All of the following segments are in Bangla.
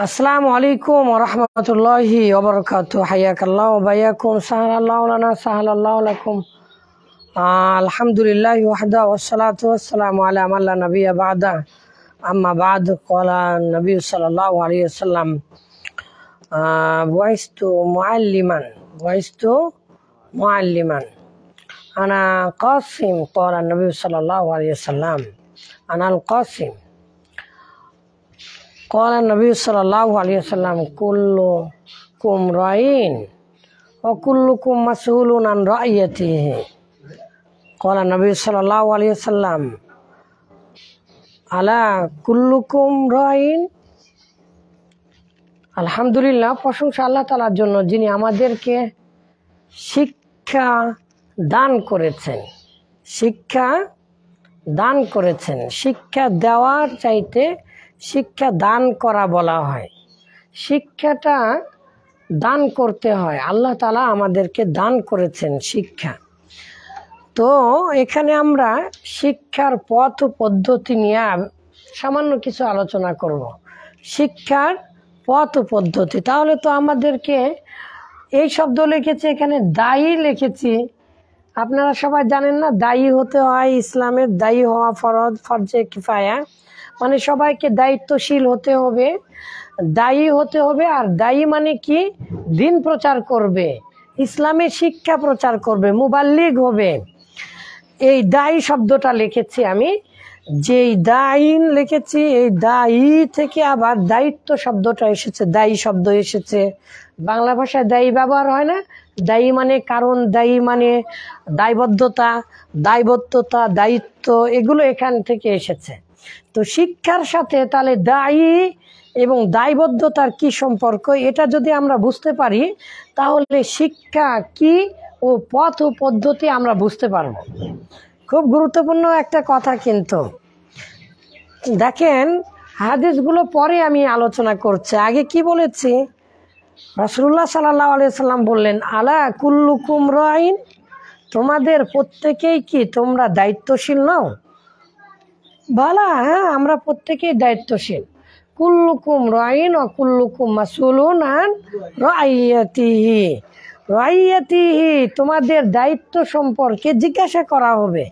আসসালামু আলাইকুম ওয়া রাহমাতুল্লাহি ওয়া বারাকাতুহু। হাইয়াকাল্লাহু ওয়া বায়াকুম, সাহালাল্লাহু লানা সাহালাল্লাহু লাকুম। আলহামদুলিল্লাহি ওয়াহদা ওয়াসসালাতু ওয়াসসালামু আলা মান লা নাবিয়্যা বা'দা। আম্মা বা'দ। ক্বালা নবী সাল্লাল্লাহু আলাইহি ওয়াসাল্লাম বুইসতু মুআল্লিমান আনা কাসিম। ক্বালা নবী সাল্লাল্লাহু আলাইহি ওয়াসাল্লাম আনাল কাসিম। ক্বালা নবী সাল্লাল্লাহু আলাইহি ওয়াসাল্লাম কুল্লুকুম রাইন ওয়া কুল্লুকুম মাসউলুন আন রাইয়াতিহি। ক্বালা নবী সাল্লাল্লাহু আলাইহি ওয়াসাল্লাম আলা কুল্লুকুম রাইন। আলহামদুলিল্লাহ, প্রশংসা আল্লাহ তাআলার জন্য, যিনি আমাদেরকে শিক্ষা দান করেছেন। শিক্ষা দেওয়ার চাইতে শিক্ষা দান করা বলা হয়। শিক্ষাটা দান করতে হয়। আল্লাহ তাআলা আমাদেরকে দান করেছেন শিক্ষা। তো এখানে আমরা শিক্ষার পথ ও পদ্ধতি নিয়ে সামান্য কিছু আলোচনা করব। শিক্ষার পথ ও পদ্ধতি। তাহলে তো আমাদেরকে এই শব্দ লিখেছি, এখানে দায়ী লিখেছি। আপনারা সবাই জানেন না, দায়ী হতে হয়। ইসলামের দায়ী হওয়া ফরজে কিফায়া, মানে সবাইকে দায়িত্বশীল হতে হবে, দায়ী হতে হবে। আর দায়ী মানে কি? দিন প্রচার করবে, ইসলামের শিক্ষা প্রচার করবে, মুবাল্লিগ হবে। এই দায়ী শব্দটা লিখেছি আমি, যেই দায়ীন লিখেছি, এই দায়ী থেকে আবার দায়িত্ব শব্দটা এসেছে, দায়ী শব্দ এসেছে। বাংলা ভাষায় দায়ী ব্যবহার হয় না? দায়ী মানে কারণ, দায়ী মানে দায়বদ্ধতা, দায়িত্ব, এগুলো এখান থেকে এসেছে। তো শিক্ষার সাথে তাহলে দায়ী এবং দায়বদ্ধতার কি সম্পর্ক, এটা যদি আমরা বুঝতে পারি তাহলে শিক্ষা কি ও পথ ও পদ্ধতি আমরা বুঝতে পারবো। খুব গুরুত্বপূর্ণ একটা কথা। কিন্তু দেখেন, হাদিসগুলো পরে আমি আলোচনা করছি। আগে কি বলেছি? রাসূলুল্লাহ সাল্লাল্লাহু আলাইহি সাল্লাম বললেন, আলা কুল্লুকুম রাইন, তোমাদের প্রত্যেকেই কি তোমরা দায়িত্বশীল নও? বলা, হ্যাঁ, আমরা প্রত্যেকেই দায়িত্বশীল। কুল্লুকুম রাইন ও কুল্লুকুম মাসউলুন আন রাইয়াতিহি। তোমাদের দায়িত্ব সম্পর্কে জিজ্ঞাসা করা হবে।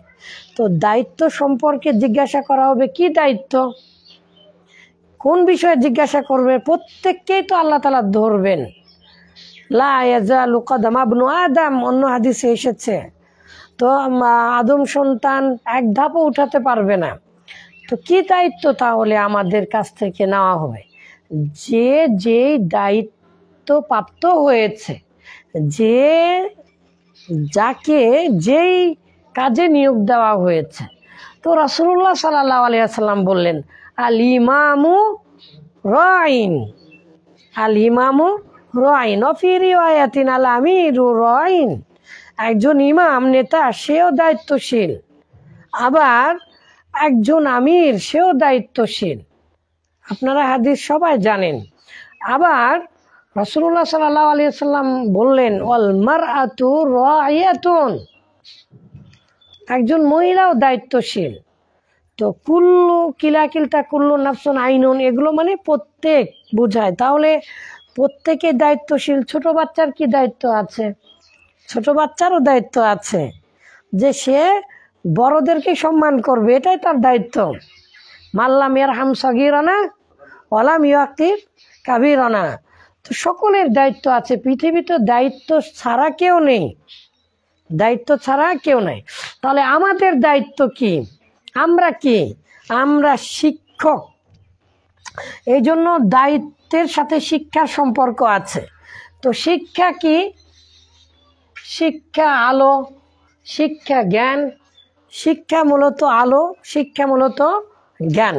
তো দায়িত্ব সম্পর্কে জিজ্ঞাসা করা হবে। কি দায়িত্ব? কোন বিষয়ে জিজ্ঞাসা করবে? প্রত্যেককেই তো আল্লাহ তাআলা ধরবেন। লা ইয়াজালু কদমা ইবনু আদম, অন্য হাদিসে এসেছে। তো আদম সন্তান এক ধাপও উঠাতে পারবে না। তো কি দায়িত্ব তাহলে আমাদের কাছ থেকে নেওয়া হবে? যেই দায়িত্ব প্রাপ্ত হয়েছে, যাকে যেই কাজে নিয়োগ দেওয়া হয়েছে। তো রাসূলুল্লাহ সাল্লাল্লাহু আলাইহি ওয়াসাল্লাম বললেন, আল ইমামু রাইন ফি রিওয়ায়াতিন আল আমিরু রাইন। একজন ইমাম, নেতা, সেও দায়িত্বশীল, আবার একজন আমির, সেও দায়িত্বশীল। আপনারা হাদিস সবাই জানেন। আবার রাসূলুল্লাহ সাল্লাল্লাহু আলাইহি ওয়াসাল্লাম বললেন, ওয়াল মারআতু রাইয়াতুন, একজন মহিলাও দায়িত্বশীল। তো কুল্লু কিলাকিলটা কুল্লু নাফসুন আইনুন, এগুলো মানে প্রত্যেক বোঝায়। তাহলে প্রত্যেকে দায়িত্বশীল। ছোট বাচ্চার কি দায়িত্ব আছে? ছোট বাচ্চারও দায়িত্ব আছে যে সে বড়দেরকে সম্মান করবে, এটাই তার দায়িত্ব। মাল্লাম ইয়ারহাম সগীরানা ওয়ালাম ইউকির কাবীরানা। তো সকলের দায়িত্ব আছে। পৃথিবীতে দায়িত্ব ছাড়া কেউ নেই, তাহলে আমাদের দায়িত্ব কি? আমরা কি? আমরা শিক্ষক। এই জন্য দায়িত্বের সাথে শিক্ষার সম্পর্ক আছে। তো শিক্ষা কি? শিক্ষা আলো, শিক্ষা জ্ঞান। শিক্ষা মূলত আলো, শিক্ষা মূলত জ্ঞান।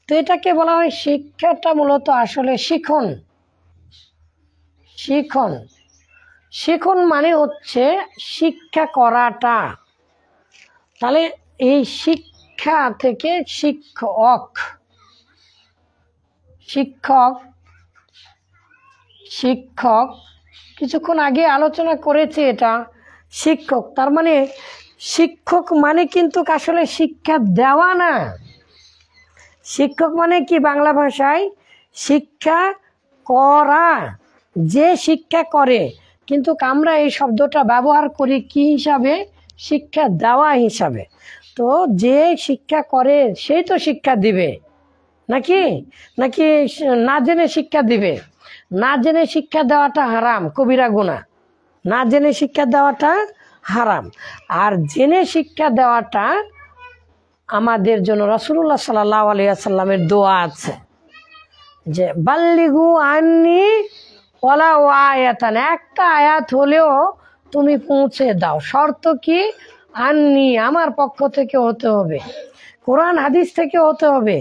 তো এটাকে বলা হয়, শিক্ষাটা মূলত আসলে শিখন মানে হচ্ছে শিক্ষা করাটা। তাহলে এই শিক্ষা থেকে শিক্ষক কিছুক্ষণ আগে আলোচনা করেছি। এটা শিক্ষক, তার মানে শিক্ষক মানে কিন্তু আসলে শিক্ষা দেওয়া না, শিক্ষক মানে কি বাংলা ভাষায়? শিক্ষা করা, যে শিক্ষা করে। কিন্তু আমরা এই শব্দটা ব্যবহার করি কি হিসাবে? শিক্ষা দেওয়া হিসাবে। তো যে শিক্ষা করে সেই তো শিক্ষা দিবে, নাকি নাকি না জেনে শিক্ষা দিবে? না জেনে শিক্ষা দেওয়াটা হারাম, কবিরা গুনাহ। না জেনে শিক্ষা দেওয়াটা হারাম, আর জেনে শিক্ষা দেওয়াটা আমাদের জন্য রাসূলুল্লাহ সাল্লাল্লাহু আলাইহি ওয়াসাল্লামের দোয়া আছে যে বাল্লিগু আন্নি ওয়ালাউ আয়াতান, একটা আয়াত হলেও তুমি পৌঁছে দাও। শর্ত কি? আন্নি, আমার পক্ষ থেকে হতে হবে, কোরআন হাদিস থেকে হতে হবে।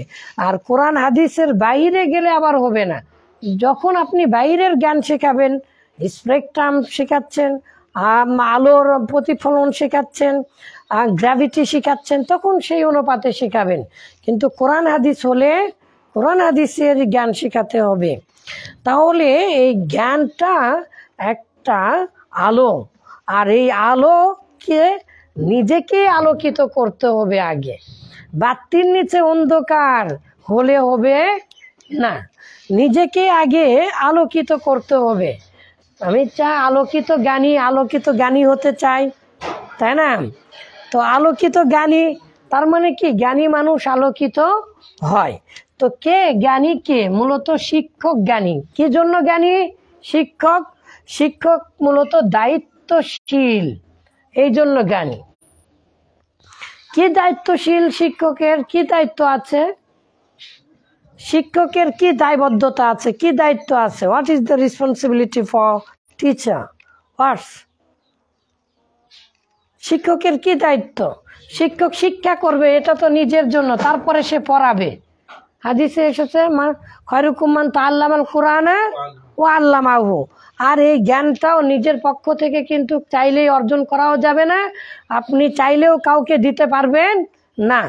আর কোরআন হাদিসের বাইরে গেলে আবার হবে না। যখন আপনি বাইরের জ্ঞান শেখাবেন, স্পেকট্রাম শেখাচ্ছেন, আলোর প্রতিফলন শেখাচ্ছেন, গ্র্যাভিটি শেখাচ্ছেন, তখন সেই অনুপাতে শেখাবেন। কিন্তু কোরআন হাদিস হলে কোরআন হাদিসের জ্ঞান শেখাতে হবে। তাহলে এই জ্ঞানটা একটা আলো, আর এই আলোকে নিজেকে আলোকিত করতে হবে আগে। বাতির নিচে অন্ধকার হলে হবে না, নিজেকে আগে আলোকিত করতে হবে। আমি আলোকিত জ্ঞানী হতে চাই, তাই না? তো আলোকিত জ্ঞানী তার মানে কি? জ্ঞানী মানুষ আলোকিত হয়। তো কে জ্ঞানী? কে? মূলত শিক্ষক জ্ঞানী। কি জন্য জ্ঞানী? শিক্ষক। শিক্ষক মূলত দায়িত্বশীল, এই জন্য জ্ঞানী। কি দায়িত্বশীল? শিক্ষকের কি দায়িত্ব আছে? শিক্ষকের কি দায়বদ্ধতা আছে, কি দায়িত্ব আছে? What is the responsibility for teacher? What's শিক্ষকের কি দায়িত্ব? শিক্ষক শিক্ষা করবে, এটা তো নিজের জন্য, তারপরে সে পড়াবে। হাদিসে এসেছে খয়রুকুম মান তাআল্লামাল কুরআনা ওয়া আল্লামাহু। আর এই জ্ঞানটাও নিজের পক্ষ থেকে কিন্তু চাইলেই অর্জন করাও যাবে না, আপনি চাইলেও কাউকে দিতে পারবেন না।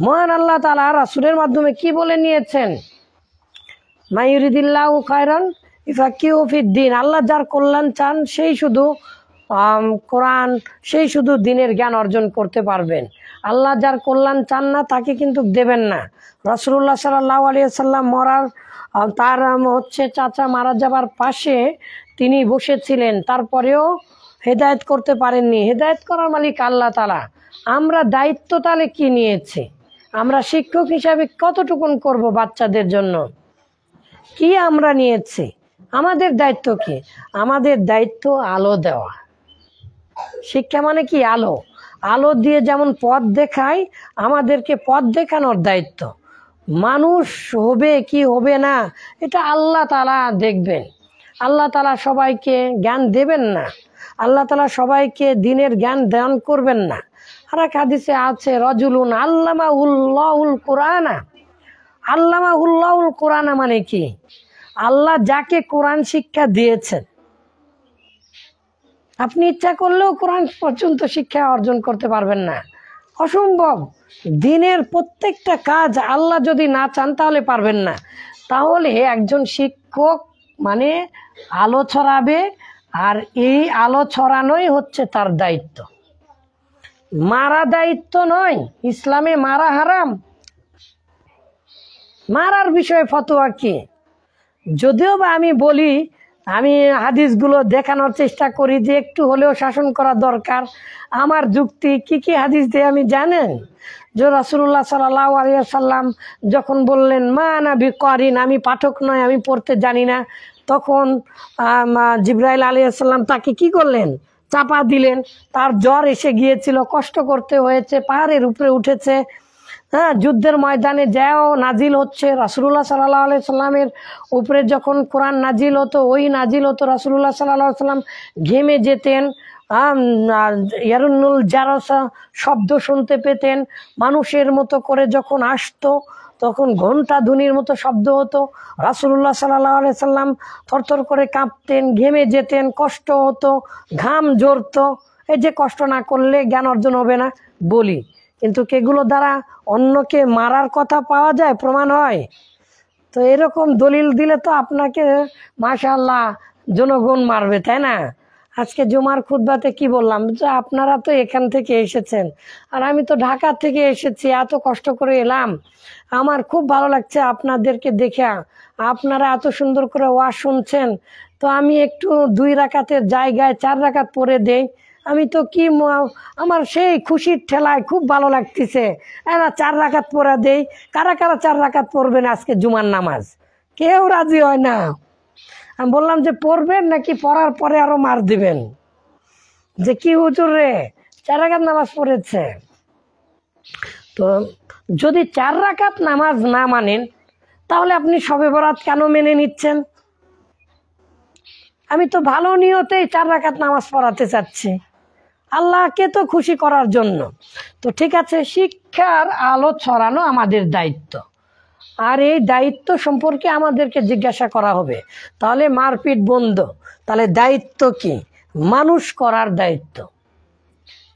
মহান আল্লাহ তাআলা রাসূলের মাধ্যমে কি বলে নিয়েছেন? মাইয়ুরিদিল্লাহু খায়রান ইউফাক্কিহু ফিদ্দিন। আল্লাহ যার কল্যাণ চান সেই শুধু কোরআন, সেই শুধু দ্বীনের জ্ঞান অর্জন করতে পারবেন। আল্লাহ যার কল্যাণ চান না তাকে কিন্তু দেবেন না। রাসূলুল্লাহ সাল্লাল্লাহু আলাইহি ওয়াসাল্লাম তার চাচা মারা যাবার পাশে তিনি বসেছিলেন, তারপরেও হেদায়েত করতে পারেননি। হেদায়েত করার মালিক আল্লাহ তাআলা। আমরা দায়িত্ব তাহলে কি নিয়েছি? আমরা শিক্ষক হিসাবে কতটুকুন করব বাচ্চাদের জন্য? কি আমরা নিয়েছি? আমাদের দায়িত্ব কি? আমাদের দায়িত্ব আলো দেওয়া। শিক্ষা মানে কি? আলো। আলো দিয়ে যেমন পথ দেখায়, আমাদেরকে পথ দেখানোর দায়িত্ব। মানুষ হবে কি হবে না এটা আল্লাহ তাআলা দেখবেন। আল্লাহ তাআলা সবাইকে জ্ঞান দেবেন না, আল্লাহ তাআলা সবাইকে দ্বীনের জ্ঞান দান করবেন না। আর এক হাদিসে আছে রাজুলুন আল্লামাহুল্লাহুল কুরআনা। আল্লামাহুল্লাহুল কুরআনা মানে কি? আল্লাহ যাকে কোরআন শিক্ষা দিয়েছেন, আপনি ইচ্ছা করলেও কোরআন পর্যন্ত শিক্ষা অর্জন করতে পারবেন না, অসম্ভব। দ্বীনের প্রত্যেকটা কাজ আল্লাহ যদি না চান তাহলে পারবেন না। তাহলে একজন শিক্ষক মানে আলো ছড়াবে, আর এই আলো ছড়ানোই হচ্ছে তার দায়িত্ব। মারা দায়িত্ব নয়। ইসলামে মারা হারাম। মারার বিষয়ে ফতোয়া কি? যদিও বা আমি বলি, আমি হাদিসগুলো দেখানোর চেষ্টা করি যে একটু হলেও শাসন করা দরকার। আমার যুক্তি কি কি হাদিস দিয়ে আমি জানেন? যে রাসূলুল্লাহ সাল্লাল্লাহু আলাইহি ওয়াসাল্লাম যখন বললেন মা আনা বিকারিন, আমি পাঠক নয়, আমি পড়তে জানি না, তখন জিবরাইল আলাইহিস সালাম তাকে কি করলেন? চাপা দিলেন। তার জ্বর এসে গিয়েছিল, কষ্ট করতে হয়েছে, পাহাড়ের উপরে উঠেছে, হ্যাঁ, যুদ্ধের ময়দানে যাও নাজিল হচ্ছে। রাসূলুল্লাহ সাল্লাল্লাহু আলাইহি সাল্লামের উপরে যখন কোরআন নাজিল হতো, ওই নাজিল হতো, রাসূলুল্লাহ সাল্লাল্লাহু আলাইহি সাল্লাম ঘেমে যেতেন, ইয়ারুন্নুল জারাসা শব্দ শুনতে পেতেন। মানুষের মতো করে যখন আসতো তখন ঘণ্টা ধ্বনির মতো শব্দ হতো। রাসূলুল্লাহ সাল্লাল্লাহু আলাইহি সাল্লাম থরথর করে কাঁপতেন, ঘেমে যেতেন, কষ্ট হতো, ঘাম ঝরতো। এই যে কষ্ট না করলে জ্ঞান অর্জন হবে না বলি, কিন্তু এগুলো দ্বারা অন্যকে মারার কথা পাওয়া যায়, প্রমাণ হয়? তো এরকম দলিল দিলে তো আপনাকে মাশাআল্লাহ জনগণ মারবে, তাই না? আজকে জুমার খুতবাতে কি বললাম, যে আপনারা তো এখান থেকে এসেছেন আর আমি তো ঢাকা থেকে এসেছি, এত কষ্ট করে এলাম, আমার খুব ভালো লাগছে আপনাদেরকে দেখে। আপনারা এত সুন্দর করে ওয়াজ শুনছেন, তো আমি একটু 2 রাকাতের জায়গায় 4 রাকাত পড়ে দেই, আমি তো কি আমার সেই খুশির ঠেলায় খুব ভালো লাগতেছে, এরা 4 রাকাত পড়া দেই। কারা কারা 4 রাকাত পড়বেন আজকে জুমার নামাজ? কেউ রাজি হয় না। আমি বললাম যে পড়বেন নাকি পড়ার পরে আরো মার দিবেন, যে কি হুজুর রে 4 রাকাত নামাজ পড়েছে। তো যদি 4 রাকাত নামাজ না মানেন, তাহলে আপনি শবে বরাত কেন মেনে নিচ্ছেন? আমি তো ভালো নিয়তেই 4 রাকাত নামাজ পড়াতে চাচ্ছি, আল্লাহকে তো খুশি করার জন্য। তো ঠিক আছে, শিক্ষার আলো ছড়ানো আমাদের দায়িত্ব, আর এই দায়িত্ব সম্পর্কে আমাদেরকে জিজ্ঞাসা করা হবে। তাহলে মারপিট বন্ধ। তাহলে দায়িত্ব কি? মানুষ করার দায়িত্ব,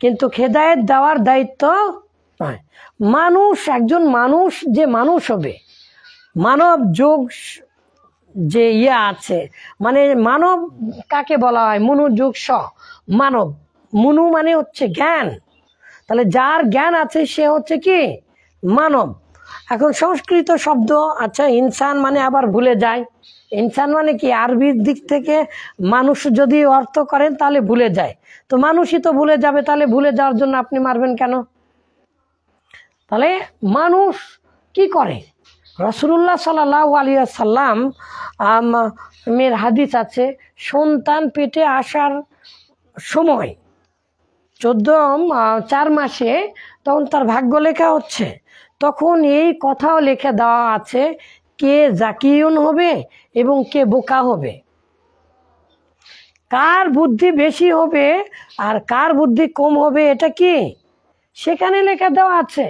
কিন্তু হেদায়েত দেওয়ার দায়িত্ব নয়। মানুষ, একজন মানুষ যে মানুষ হবে, মানব যোগ যে আছে, মানে মানব কাকে বলা হয়? মনোযোগ স মানব। মনু মানে হচ্ছে জ্ঞান, তাহলে যার জ্ঞান আছে সে হচ্ছে কি? মানব। এখন সংস্কৃত শব্দ, আচ্ছা ইনসান মানে আবার ভুলে যায়। ইনসান মানে কি? আরবির দিক থেকে মানুষ যদি অর্থ করেন তাহলে ভুলে যায়, তো মানুষই তো ভুলে যাবে, তাহলে ভুলে যাওয়ার জন্য আপনি মারবেন কেন? তাহলে মানুষ কি করে? রাসূলুল্লাহ সাল্লাল্লাহু আলাইহি ওয়াসাল্লাম মের হাদিস আছে, সন্তান পেটে আসার সময় 4 মাসে তখন তার ভাগ্য লেখা হচ্ছে, তখন এই কথাও লিখে দেওয়া আছে কে জাকিউন হবে এবং কে বোকা হবে, কার বুদ্ধি বেশি হবে আর কার বুদ্ধি কম হবে, এটা কি সেখানে লেখা দেওয়া আছে।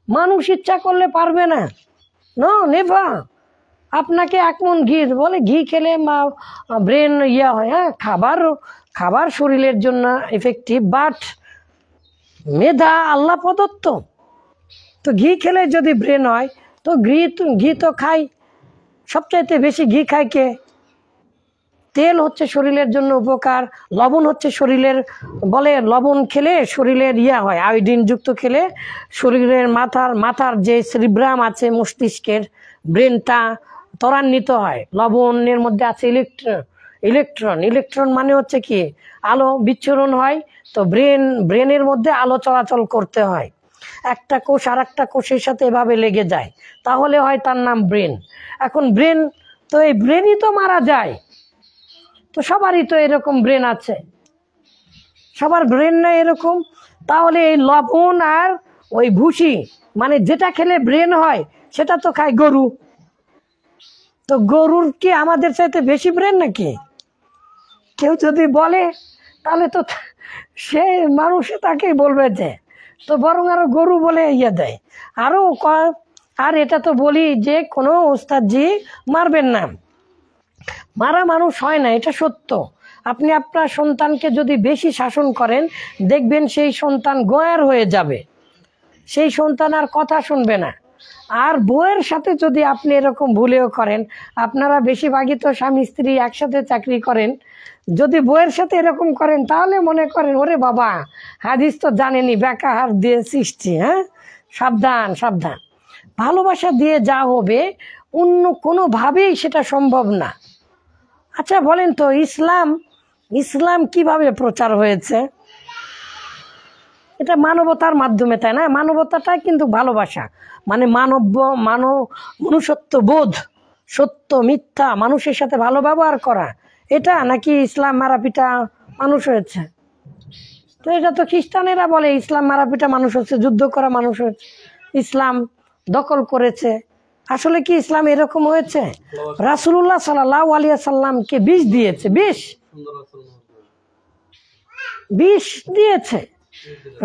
মানুষ ইচ্ছা করলে পারবে না, নো নেভার। আপনাকে 1 মণ ঘি বলে, ঘি খেলে ব্রেন হয়, হ্যাঁ খাবার শরীরের জন্য এফেক্টিভ, বাট মেধা আল্লাহ প্রদত্ত। তো ঘি খেলে যদি ব্রেন হয়, তো ঘি তো খাই, সবচাইতে বেশি ঘি খায় কে? তেল হচ্ছে শরীরের জন্য উপকার, লবণ হচ্ছে শরীরের, বলে লবণ খেলে শরীরের হয়, আয়োডিন যুক্ত খেলে শরীরের মাথার যে সেরিব্রাম আছে, মস্তিষ্কের ব্রেনটা ত্বরান্বিত হয়। লবণের মধ্যে আছে ইলেকট্রন মানে হচ্ছে কি? আলো বিচ্ছুরণ হয়, তো ব্রেনের মধ্যে আলো চলাচল করতে হয়, একটা কোষ আর একটা কোষের সাথে এভাবে লেগে যায়, তাহলে হয় তার নাম ব্রেন। এখন ব্রেন, তো এই ব্রেনই তো মারা যায়, তো সবারই তো এরকম ব্রেন আছে, সবার ব্রেন না এরকম। তাহলে এই লবণ আর ওই ভুসি, মানে যেটা খেলে ব্রেন হয় সেটা তো খায় গরু, তো গরুর কি আমাদের চাইতে বেশি ব্রেন নাকি? কেউ যদি বলে তাহলে তো সে মানুষ তাকেই বলবে যে, তো বরং আরো গরু বলে দেয় আরো। আর এটা তো বলি যে কোনো ওস্তাদজি মারবেন না, মারা মানুষ হয় না, এটা সত্য। আপনি আপনার সন্তানকে যদি বেশি শাসন করেন, দেখবেন সেই সন্তান গোয়ার হয়ে যাবে, সেই সন্তান আর কথা শুনবে না। আর বউয়ের সাথে যদি আপনি এরকম ভুলেও করেন, আপনারা বেশিরভাগই তো স্বামী স্ত্রী একসাথে চাকরি করেন, যদি বউয়ের সাথে এরকম করেন তাহলে মনে করেন ওরে বাবা, হাদিস তো জানেনি, বেকা হার দিয়ে সৃষ্টি। হ্যাঁ, সাবধান সাবধান। ভালোবাসা দিয়ে যা হবে অন্য কোনোভাবেই সেটা সম্ভব না। আচ্ছা বলেন তো, ইসলাম কিভাবে প্রচার হয়েছে? এটা মানবতার মাধ্যমে, তাই না? মানবতাটাই কিন্তু ভালোবাসা, মানে মনুষ্যত্ব বোধ, সত্য মিথ্যা, মানুষের সাথে ভালো ব্যবহার করা, এটা নাকি ইসলাম মারাপিটা মানুষ হয়েছে? তো এটা তো খ্রিস্টানেরা বলে ইসলাম মারাপিটা মানুষ হচ্ছে, যুদ্ধ করা মানুষ হয়েছে, ইসলাম দখল করেছে। আসলে কি ইসলাম এরকম হয়েছে? রাসূলুল্লাহ সাল্লাল্লাহু আলাইহি সাল্লামকে বিষ দিয়েছে, বিষ দিয়েছে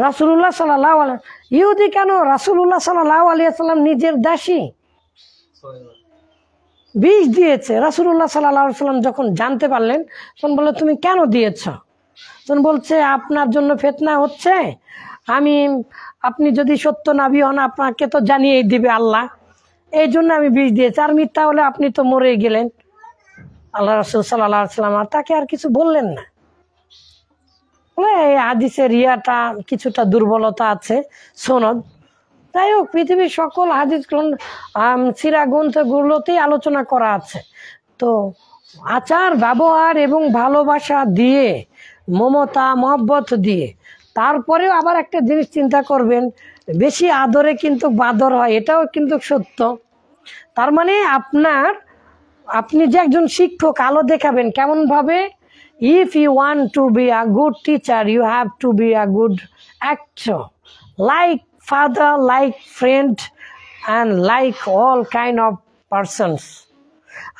রাসূলুল্লাহ সাল্লাল্লাহু আলাইহি। ইহুদি কেন? রাসূলুল্লাহ সাল্লাল্লাহু আলাইহি সাল্লাম নিজের দাসী, বিষ দিয়েছে। রাসূলুল্লাহ সাল্লাল্লাহু আলাইহি সাল্লাম যখন জানতে পারলেন, তখন বলল তুমি কেন দিয়েছ? তখন বলছে আপনার জন্য ফিতনা হচ্ছে, আপনি যদি সত্য নবী হন আপনাকে তো জানিয়েই দিবে আল্লাহ, এই জন্য আমি বিষ দিয়েছি, আর মিথ্যা হলে আপনি তো মরে গেলেন। আল্লাহ রাসূল সাল্লাল্লাহু আলাইহি সাল্লাম তাকে আর কিছু বললেন না। বলে এই হাদিসের ইয়াটা কিছুটা দুর্বলতা আছে, সনদ। যাই হোক, পৃথিবীর সকল হাদিস সিরা গ্রন্থগুলোতেই আলোচনা করা আছে। তো আচার ব্যবহার এবং ভালোবাসা দিয়ে, মমতা মহব্বত দিয়ে, তারপরেও আবার একটা জিনিস চিন্তা করবেন, বেশি আদরে কিন্তু বাদর হয়, এটাও কিন্তু সত্য। তার মানে আপনি যে একজন শিক্ষক, আলো দেখাবেন কেমন ভাবে? If you want to be a good teacher, you have to be a good actor, like father, like friend and like all kind of persons.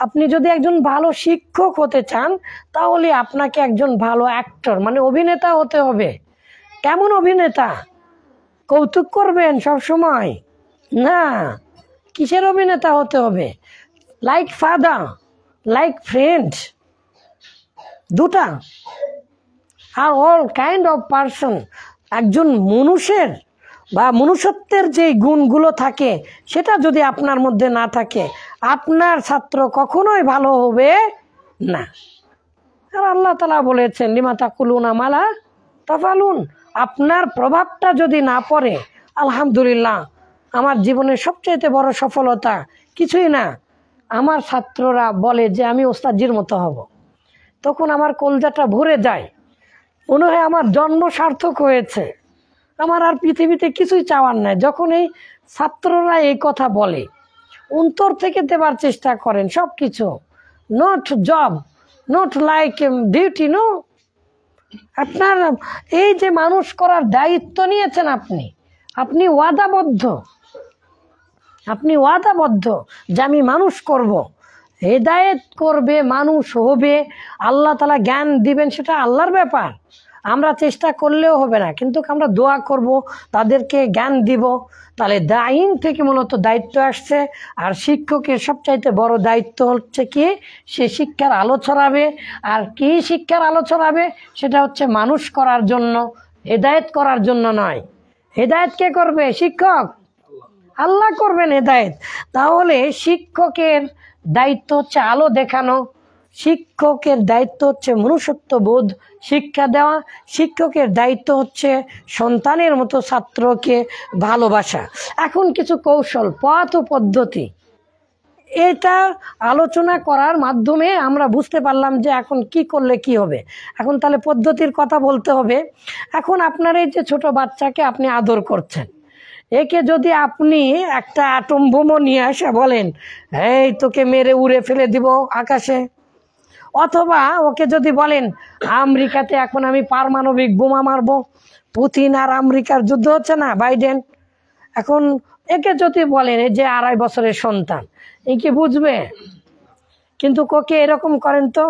আপনি যদি একজন ভালো শিক্ষক হতে চান, তাহলে আপনাকে একজন ভালো অ্যাক্টর মানে অভিনেতা হতে হবে। কেমন অভিনেতা? কৌতুক করবেন সব সময়? না, কিসের অভিনেতা হতে হবে? লাইক ফাদার, লাইক ফ্রেন্ড, দুটা। আর অল কাইন্ড অফ পারসন, একজন মানুষের বা মনুষ্যত্বের যে গুণগুলো থাকে, সেটা যদি আপনার মধ্যে না থাকে, আপনার ছাত্র কখনোই ভালো হবে না। আর আল্লাহ তাআলা বলেছেন, লিমা তাকুলুনা মালা তাফালুন। আপনার প্রভাবটা যদি না পড়ে, আলহামদুলিল্লাহ, আমার জীবনের সবচেয়ে বড় সফলতা কিছুই না। আমার ছাত্ররা বলে যে আমি ওস্তাদজির মতো হব, তখন আমার কলজাটা ভরে যায়, মনে হয় আমার জন্ম সার্থক হয়েছে, আমার আর পৃথিবীতে কিছুই চাওয়ার নাই। যখন এই ছাত্ররা এই কথা বলে, অন্তর থেকে দেবার চেষ্টা করেন সব কিছু, not job, not like duty, no. আপনার এই যে মানুষ করার দায়িত্ব নিয়েছেন আপনি ওয়াদাবদ্ধ যে আমি মানুষ করব, হেদায়েত করবে, মানুষ হবে, আল্লাহ তাআলা জ্ঞান দিবেন, সেটা আল্লাহর ব্যাপার। আমরা চেষ্টা করলেও হবে না, কিন্তু আমরা দোয়া করব, তাদেরকে জ্ঞান দিব। তাহলে দাইন থেকে মূলত দায়িত্ব আসছে। আর শিক্ষকের সবচাইতে বড় দায়িত্ব হচ্ছে কি? সে শিক্ষার আলো ছড়াবে। আর কি শিক্ষার আলো ছড়াবে? সেটা হচ্ছে মানুষ করার জন্য, হেদায়েত করার জন্য নয়। হেদায়েত কে করবে? শিক্ষক, আল্লাহ করবেন হেদায়েত। তাহলে শিক্ষকের দায়িত্ব হচ্ছে আলো দেখানো, শিক্ষকের দায়িত্ব হচ্ছে মনুষ্যত্ববোধ শিক্ষা দেওয়া, শিক্ষকের দায়িত্ব হচ্ছে সন্তানের মতো ছাত্রকে ভালোবাসা। এখন কিছু কৌশল, পথ ও পদ্ধতি, এটা আলোচনা করার মাধ্যমে আমরা বুঝতে পারলাম যে এখন কি করলে কি হবে। এখন তাহলে পদ্ধতির কথা বলতে হবে। এখন আপনার এই যে ছোট বাচ্চাকে আপনি আদর করছেন, একে যদি আপনি একটা অ্যাটম বোমা নিয়ে এসে বলেন, এই তোকে মেরে উড়ে ফেলে দিব আকাশে, অথবা ওকে যদি বলেন আমেরিকাতে এখন আমি পারমাণবিক বোমা মারবো, পুতিন আর আমেরিকার যুদ্ধ হচ্ছে না, বাইডেন, এখন একে যদি বলেন, এই যে 2.5 বছরের সন্তান, এই কি বুঝবে? কিন্তু কোকে এরকম করেন তো,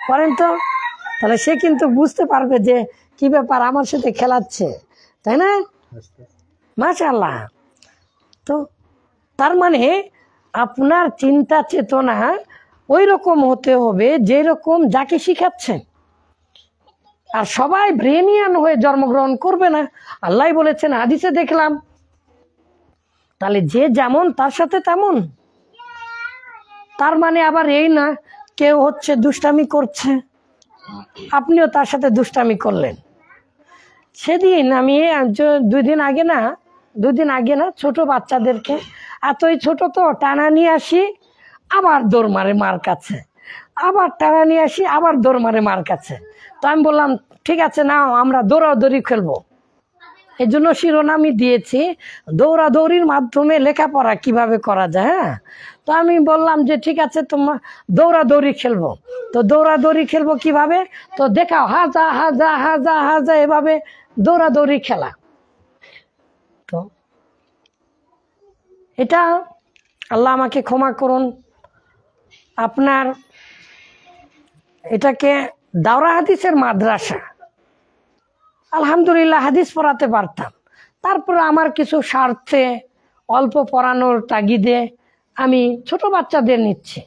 করেন তো, তাহলে সে কিন্তু বুঝতে পারবে যে কি ব্যাপার, আমার সাথে খেলাচ্ছে, তাই না? মাশাআল্লাহ। তো তার মানে আপনার চিন্তা চেতনা ওই রকম হতে হবে যেরকম যাকে শিখাচ্ছেন। আর সবাই ব্রেনিয়ান হয়ে জন্মগ্রহণ করবে না। আল্লাহ বলেছেন, হাদিসে দেখলাম। তাহলে যে যেমন তার সাথে তেমন। তার মানে আবার এই না কেউ হচ্ছে দুষ্টামি করছে, আপনিও তার সাথে দুষ্টামি করলেন। সেদিন আমি 2 দিন আগে না ছোট বাচ্চাদেরকে, এতই ছোট তো, টানা নিয়ে আসি, আবার দৌড় মারে মার কাছে, আবার টানা নিয়ে আসি, আবার দৌড় মারে মার কাছে। তো আমি বললাম, ঠিক আছে, নাও আমরা দৌড়াদৌড়ি খেলবো। এই জন্য শিরোনামই দিয়েছি, দৌড়াদৌড়ির মাধ্যমে লেখাপড়া কিভাবে করা যায়। হ্যাঁ, তো আমি বললাম যে ঠিক আছে, তোমার দৌড়াদৌড়ি খেলবো। তো দৌড়াদৌড়ি খেলবো কিভাবে? তো দেখাও, হাজা হাজা হাজা হাজা, এভাবে দৌড়াদৌড়ি খেলা। তো এটা, আল্লাহ আমাকে ক্ষমা করুন, আপনার এটাকে দাওরা হাদিসের মাদ্রাসা, আলহামদুলিল্লাহ হাদিস পড়াতে পারতাম। তারপরে আমার কিছু স্বার্থে, অল্প পড়ানোর তাগিদে আমি ছোট বাচ্চাদের নিচ্ছি।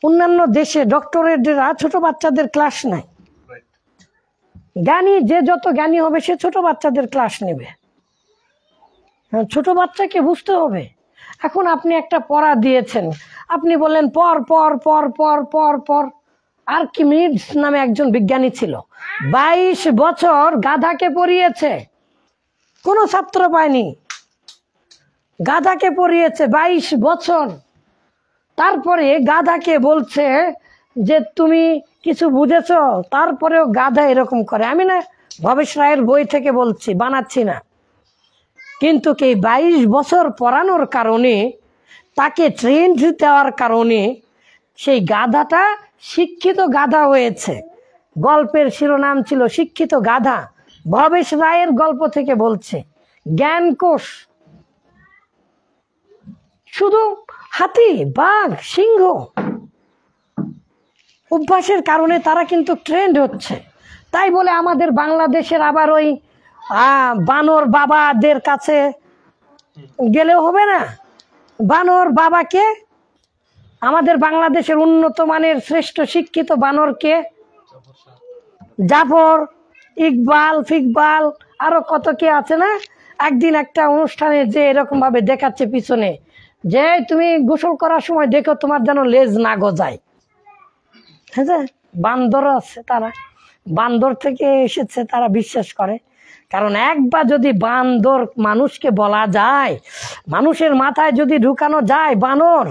অন্যান্য দেশে ডক্টরেটরা ছোট বাচ্চাদের ক্লাস নেয়। জ্ঞানী যে যত জ্ঞানী হবে সে ছোট বাচ্চাদের ক্লাস নেবে। ছোট বাচ্চাকে বুঝতে হবে। এখন আপনি একটা পড়া দিয়েছেন, আপনি বললেন পর পর পর পর পর পর, আর্কিমিডস নামে একজন বিজ্ঞানী ছিল, 22 বছর গাধাকে পড়িয়েছে, কোনো ছাত্র পায়নি, গাধাকে পড়িয়েছে 22 বছর। তারপরে গাধাকে বলছে যে তুমি কিছু বুঝেছো, তারপরেও গাধা এরকম করে। আমি না ভবেশ রায়ের বই থেকে বলছি, বানাচ্ছি না। কিন্তু কি 22 বছর পড়ানোর কারণে, তাকে ট্রেন্ড দেওয়ার কারণে সেই গাধাটা শিক্ষিত গাধা হয়েছে। গল্পের শিরোনাম ছিল শিক্ষিত গাধা। ভবেশ রায়ের গল্প থেকে বলছে, জ্ঞানকোষ। শুধু হাতি, বাঘ, সিংহ অভ্যাসের কারণে তারা কিন্তু ট্রেন্ড হচ্ছে। তাই বলে আমাদের বাংলাদেশের আবার ওই বানর বাবাদের কাছে গেলেও হবে না। বানর বাবাকে, আমাদের বাংলাদেশের উন্নত মানের শ্রেষ্ঠ শিক্ষিত বানরকে, জাফর, ইকবাল, ফিকবাল, আরো কত কে আছে না। একদিন একটা অনুষ্ঠানে যে এরকম ভাবে দেখাচ্ছে পিছনে, যে তুমি গোসল করার সময় দেখো তোমার যেন লেজ না গজায়। হ্যাঁ, বান্দর আছে, তারা বান্দর থেকে এসেছে, তারা বিশ্বাস করে। কারণ একবার যদি বান্দর মানুষকে বলা যায়, মানুষের মাথায় যদি ঢুকানো যায় বানর,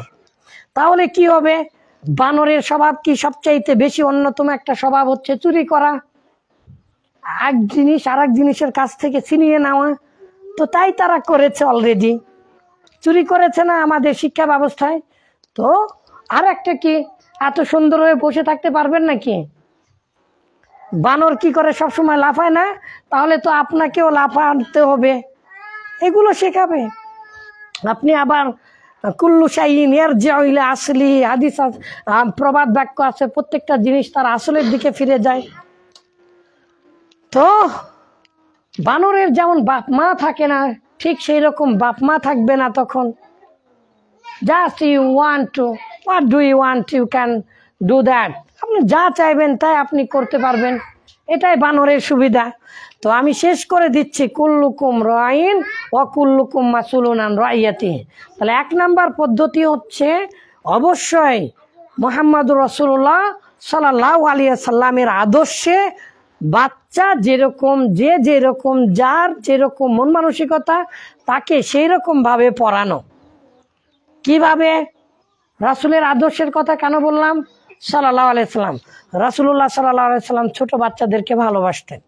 তাহলে কি হবে? বানরের স্বভাব কি? সবচাইতে বেশি অন্যতম একটা স্বভাব হচ্ছে চুরি করা, এক জিনিস আর এক জিনিসের কাছ থেকে ছিনিয়ে নেওয়া। তো তাই তারা করেছে, অলরেডি চুরি করেছে না আমাদের শিক্ষা ব্যবস্থায়। তো আর একটা কি, এত সুন্দর হয়ে বসে থাকতে পারবেন নাকি? বানর কি করে? সবসময় লাফায় না? তাহলে তো আপনাকেও লাফাতে হবে, এগুলো শেখাবে। আপনি আবার কুল্লু শাইইন ইয়ারজিউ ইলা আসলি, হাদিস প্রবাদ বাক্য আছে, প্রত্যেকটা জিনিস তার আসলের দিকে ফিরে যায়। তো বানরের যেমন বাপ মা থাকে না, ঠিক সেই রকম বাপ মা থাকবে না তখন। Just you want to, what do you want, you can do that. আপনি যা চাইবেন তাই আপনি করতে পারবেন, এটাই বানরের সুবিধা। তো আমি শেষ করে দিচ্ছি, কুল্লুকুম রাইন ওয়া কুল্লুকুম মাসউলুন আন রাইয়াতিহি। তাহলে 1 নাম্বার পদ্ধতি হচ্ছে অবশ্যই মুহাম্মদুর রাসূলুল্লাহ সাল্লাল্লাহু আলাইহি সাল্লামের আদর্শে বাচ্চা যেরকম, যে যেরকম, যার যেরকম মন মানসিকতা, তাকে সেই রকম ভাবে পড়ানো। কিভাবে? রাসূলের আদর্শের কথা কেন বললাম? সাল্লাল্লাহু আলাইহি সাল্লাম, রাসূলুল্লাহ সাল্লাল্লাহু আলাইহি সাল্লাম ছোট বাচ্চাদেরকে ভালোবাসতেন।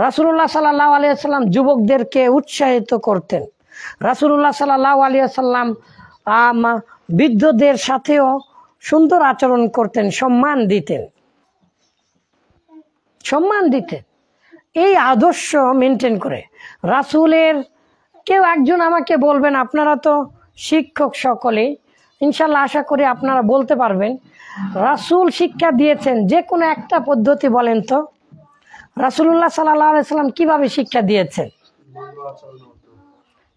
রাসূলুল্লাহ সাল্লাল্লাহু আলাইহি সাল্লাম যুবকদেরকে উৎসাহিত করতেন। রাসূলুল্লাহ সাল্লাল্লাহু আলাইহি সাল্লাম বৃদ্ধদের সাথেও সুন্দর আচরণ করতেন, সম্মান দিতেন। এই আদর্শ মেনটেন করে রাসূলের, কেউ একজন আমাকে বলবেন, আপনারা তো শিক্ষক সকলে, ইনশাল্লাহ আশা করি আপনারা বলতে পারবেন, রাসূল শিক্ষা দিয়েছেন যে কোনো একটা পদ্ধতি বলেন তো। রাসূলুল্লাহ সাল্লাল্লাহু আলাইহি সাল্লাম কিভাবে শিক্ষা দিয়েছেন?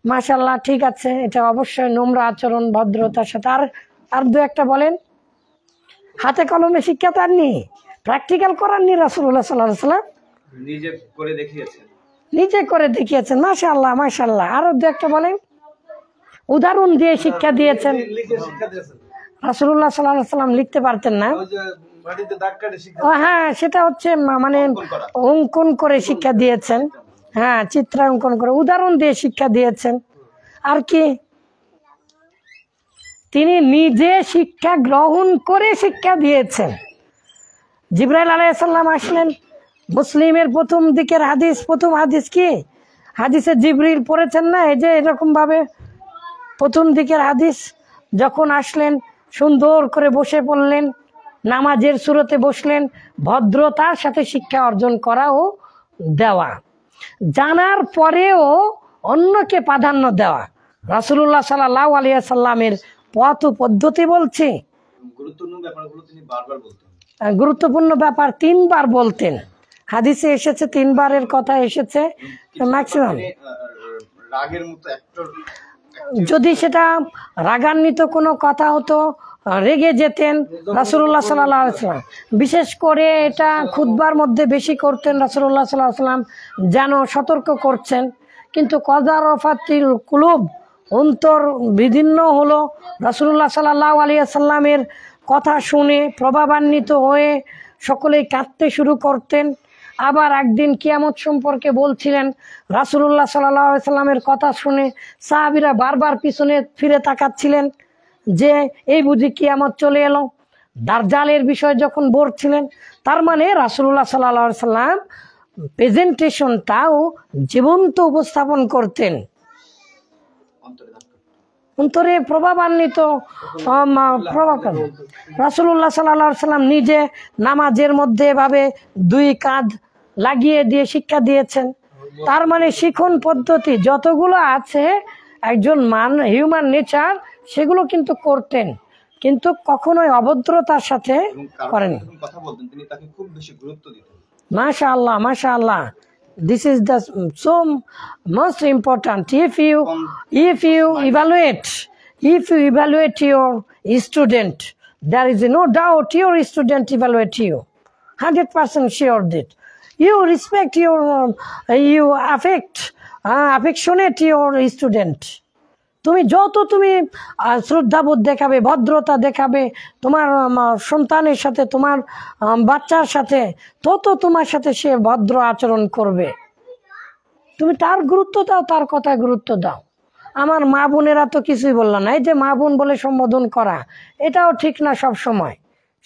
মাশাআল্লাহ, ঠিক আছে, এটা অবশ্যই নম্র আচরণ, ভদ্রতার সাথে। আর দু একটা বলেন। হাতে কলমে শিক্ষা তাননি, প্র্যাকটিক্যাল করাননি রাসূলুল্লাহ সাল্লাল্লাহু আলাইহি সাল্লাম, নিজে করে দেখিয়েছেন। মাশাআল্লাহ, মাশাআল্লাহ। আরো দু একটা বলেন। উদাহরণ দিয়ে শিক্ষা দিয়েছেন। রাসূলুল্লাহ সাল্লাল্লাহু আলাইহি সাল্লাম লিখতে পারতেন না। হ্যাঁ, সেটা হচ্ছে মানে অঙ্কন করে শিক্ষা দিয়েছেন। হ্যাঁ, চিত্রাঙ্কন করে, উদাহরণ দিয়ে শিক্ষা দিয়েছেন। আর কি? তিনি নিজে শিক্ষা গ্রহণ করে শিক্ষা দিয়েছেন। জিবরাইল আলাইহিস সালাম আসলেন, মুসলিমের প্রথম দিকের হাদিস, প্রথম হাদিস কি? হাদিসে জিবরিল পড়েছেন না, এই যে এরকম ভাবে প্রথম দিকের হাদিস। যখন আসলেন সুন্দর করে বসে পড়লেন, নামাজের সুরতে বসলেন, ভদ্রতার সাথে শিক্ষা অর্জন করা ও দেওয়া, জানার পরেও অন্যকে প্রাধান্য দেওয়া। রাসূলুল্লাহ সাল্লাল্লাহু আলাইহি সাল্লামের পথ ও পদ্ধতি বলছি। গুরুত্বপূর্ণ ব্যাপার 3 বার বলতেন, হাদিসে এসেছে 3 বারের কথা এসেছে ম্যাক্সিমাম। যদি সেটা রাগান্বিত কোনো কথা হতো, রেগে যেতেন রাসূলুল্লাহ সাল্লাল্লাহু আলাইহি ওয়াসাল্লাম। বিশেষ করে এটা খুতবার মধ্যে বেশি করতেন রাসূলুল্লাহ সাল্লাল্লাহু আলাইহি ওয়াসাল্লাম, যেন সতর্ক করছেন। কিন্তু কদারফাতিল কুলুব, অন্তর বিদীর্ণ হলো। রাসূলুল্লাহ সাল্লাল্লাহু আলাইহি ওয়াসাল্লামের কথা শুনে প্রভাবান্বিত হয়ে সকলেই কাঁদতে শুরু করতেন। আবার একদিন কিয়ামত সম্পর্কে বলছিলেন, রাসূলুল্লাহ সাল্লাল্লাহু আলাইহি সাল্লামের কথা শুনে সাহাবীরা বারবার পিছনে ফিরে তাকাচ্ছিলেন যে এই বুঝি কিয়ামত চলে এলো। দাজ্জালের বিষয় যখন বলছিলেন, তার মানে রাসূলুল্লাহ সাল্লাল্লাহু আলাইহি সাল্লাম প্রেজেন্টেশনটাও জীবন্ত উপস্থাপন করতেন, অন্তরে প্রভাবান্বিত প্রভাব। রাসূলুল্লাহ সাল্লাল্লাহু আলাইহি সাল্লাম নিজে নামাজের মধ্যে এভাবে দুই কাঁধ লাগিয়ে দিয়ে শিক্ষা দিয়েছেন। তার মানে শিখন পদ্ধতি যতগুলো আছে একজন হিউম্যান নেচার সেগুলো কিন্তু করতেন, কিন্তু কখনোই অভদ্রতার সাথে করেন। মাশাআল্লাহ, মাশাআল্লাহ, this is the so most important. If you evaluate your student, there is no doubt your student evaluate you 100% sure that you respect your you affectionate your student. তুমি যত তুমি শ্রদ্ধাবোধ দেখাবে, ভদ্রতা দেখাবে তোমার সন্তানের সাথে, তোমার বাচ্চার সাথে, তত তোমার সাথে সে ভদ্র আচরণ করবে। তুমি তার গুরুত্ব দাও, তার কথায় গুরুত্ব দাও। আমার মা বোনেরা তো কিছুই বললো না, এই যে মা বোন বলে সম্বোধন করা এটাও ঠিক না। সব সময়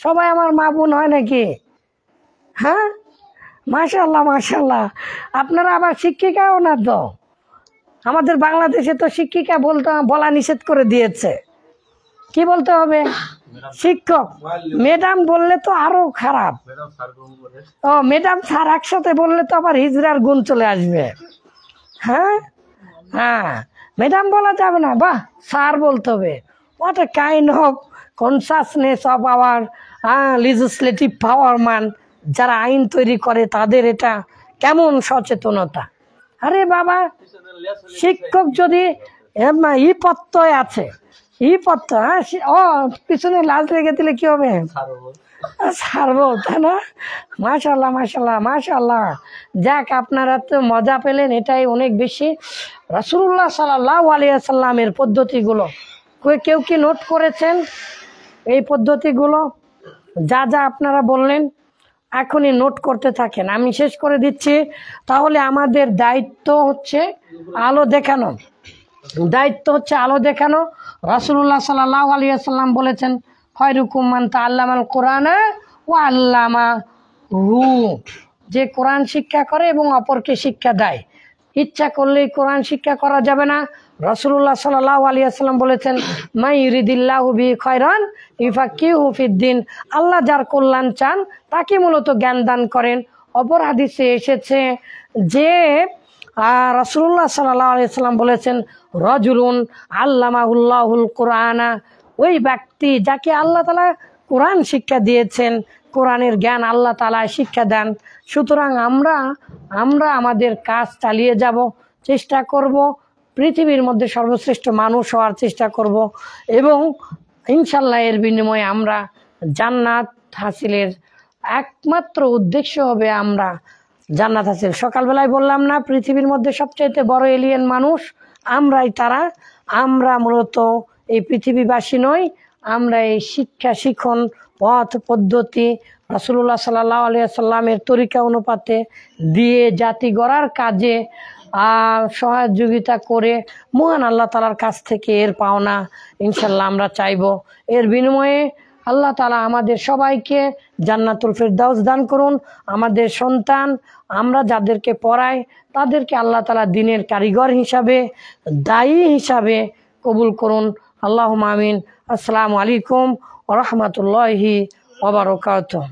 সবাই আমার মা বোন হয় নাকি? হ্যাঁ, মাশাআল্লাহ, মাশাআল্লাহ। আপনারা আবার শিক্ষিকাও না তো। আমাদের বাংলাদেশে তো শিক্ষিকা বলা নিষেধ করে দিয়েছে। কি বলতে হবে? শিক্ষক। ম্যাডাম বললে তো আরো খারাপ। ও ম্যাডাম স্যার একসাথে বললে তো আবার হিজড়ার গুণ চলে আসবে। হ্যাঁ হ্যাঁ, ম্যাডাম বলা যাবে না, বাহ স্যার বলতে হবে। What a kind of consciousness of our legislative power মান, যারা আইন তৈরি করে তাদের এটা কেমন সচেতনতা। আরে বাবা, শিক্ষক যদি ই পত্তয় আছে, ই পত্ত, ও পিছনে লাল রেখে দিলে কি হবে? ছাড়বো, তাই না? মাশাআল্লাহ, মাশাআল্লাহ, মাশাআল্লাহ। যাক, আপনারা তো মজা পেলেন, এটাই অনেক বেশি। রাসূলুল্লাহ সাল্লাল্লাহু আলাইহি ওয়াসাল্লামের পদ্ধতিগুলো কেউ কি নোট করেছেন? এই পদ্ধতিগুলো যা যা আপনারা বললেন এখনই নোট করতে থাকেন। আমি শেষ করে দিচ্ছি। তাহলে আমাদের দায়িত্ব হচ্ছে আলো দেখানো, দায়িত্ব হচ্ছে আলো দেখানো। রাসূলুল্লাহ সাল্লাল্লাহু আলাইহি ওয়াসাল্লাম বলেছেন, খায়রুকুম মান তাআল্লামাল কুরআনা ওয়া আল্লামাহু, যে কোরআন শিক্ষা করে এবং অপরকে শিক্ষা দেয়। ইচ্ছা করলেই কোরআন শিক্ষা করা যাবে না। রাসূলুল্লাহ সাল্লাল্লাহু আলাইহি ওয়াসাল্লাম বলেছেন, মা ইউরিদিল্লাহু বিহি খায়রান ইউফাক্কিহু ফিদ্দিন, আল্লাহ যার কল্যাণ চান তাকে মূলত জ্ঞান দান করেন। অপর হাদিসে এসেছে যে রাসূলুল্লাহ সাল্লাল্লাহু আলাইহি ওয়াসাল্লাম বলেছেন, রাজুলুন আল্লামাহুল্লাহুল কুরআনা, ওই ব্যক্তি যাকে আল্লাহ তাআলা কোরআন শিক্ষা দিয়েছেন, কোরআনের জ্ঞান আল্লাহ তাআলা শিক্ষা দেন। সুতরাং আমরা আমাদের কাজ চালিয়ে যাব, চেষ্টা করব পৃথিবীর মধ্যে সর্বশ্রেষ্ঠ মানুষ হওয়ার চেষ্টা করব, এবং ইনশাল্লাহ এর বিনিময়ে আমরা জান্নাত হাসিলের একমাত্র উদ্দেশ্য হবে আমরা জান্নাত হাসিল। সকালবেলায় বললাম না, পৃথিবীর মধ্যে সবচাইতে বড় এলিয়েন মানুষ আমরাই, তারা। আমরা মূলত এই পৃথিবীবাসী নই, আমরা এই শিক্ষা শিখন পথ পদ্ধতি রাসূলুল্লাহ সাল্লাল্লাহু আলাইহি ওয়াসাল্লামের তরিকা অনুপাতে দিয়ে জাতি গড়ার কাজে সহযোগিতা করে মহান আল্লাহ তাআলার কাছ থেকে এর পাওনা ইনশাল্লাহ আমরা চাইব। এর বিনিময়ে আল্লাহ তাআলা আমাদের সবাইকে জান্নাতুল ফিরদাউস দান করুন। আমাদের সন্তান আমরা যাদেরকে পড়াই তাদেরকে আল্লাহ তাআলা দ্বীনের কারিগর হিসাবে, দায়ী হিসাবে কবুল করুন। আল্লাহুম্মা আমিন। আসসালামু আলাইকুম ওয়া রাহমাতুল্লাহি ওয়া বারাকাতুহু।